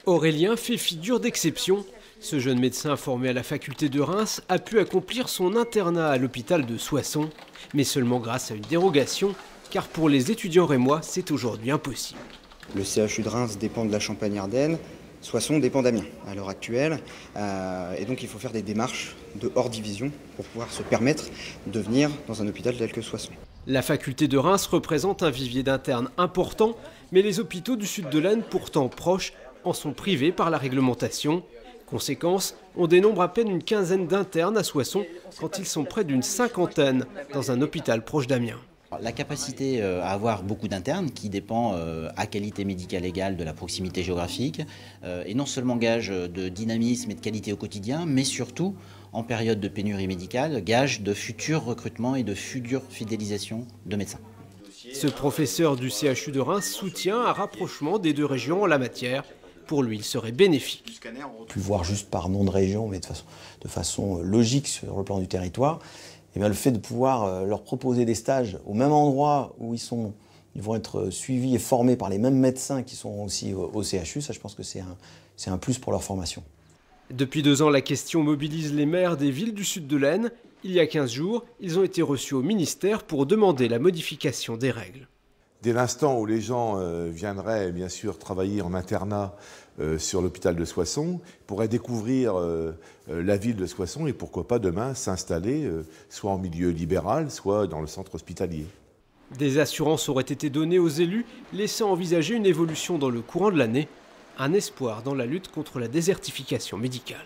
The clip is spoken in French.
Aurélien fait figure d'exception. Ce jeune médecin formé à la faculté de Reims a pu accomplir son internat à l'hôpital de Soissons, mais seulement grâce à une dérogation, car pour les étudiants rémois, c'est aujourd'hui impossible. Le CHU de Reims dépend de la Champagne-Ardenne, Soissons dépend d'Amiens à l'heure actuelle, et donc il faut faire des démarches de hors division pour pouvoir se permettre de venir dans un hôpital tel que Soissons. La faculté de Reims représente un vivier d'internes important, mais les hôpitaux du sud de l'Aisne, pourtant proches, en sont privés par la réglementation. Conséquence, on dénombre à peine une quinzaine d'internes à Soissons quand ils sont près d'une cinquantaine dans un hôpital proche d'Amiens. La capacité à avoir beaucoup d'internes qui dépend à qualité médicale égale de la proximité géographique est non seulement gage de dynamisme et de qualité au quotidien, mais surtout en période de pénurie médicale, gage de futurs recrutements et de future fidélisation de médecins. Ce professeur du CHU de Reims soutient un rapprochement des deux régions en la matière. Pour lui, il serait bénéfique. Plus voir juste par nom de région, mais de façon logique sur le plan du territoire. Et bien le fait de pouvoir leur proposer des stages au même endroit où ils vont être suivis et formés par les mêmes médecins qui sont aussi au CHU, ça je pense que c'est un plus pour leur formation. Depuis 2 ans, la question mobilise les maires des villes du sud de l'Aisne. Il y a 15 jours, ils ont été reçus au ministère pour demander la modification des règles. Dès l'instant où les gens viendraient bien sûr travailler en internat sur l'hôpital de Soissons, pourraient découvrir la ville de Soissons et pourquoi pas demain s'installer soit en milieu libéral, soit dans le centre hospitalier. Des assurances auraient été données aux élus, laissant envisager une évolution dans le courant de l'année. Un espoir dans la lutte contre la désertification médicale.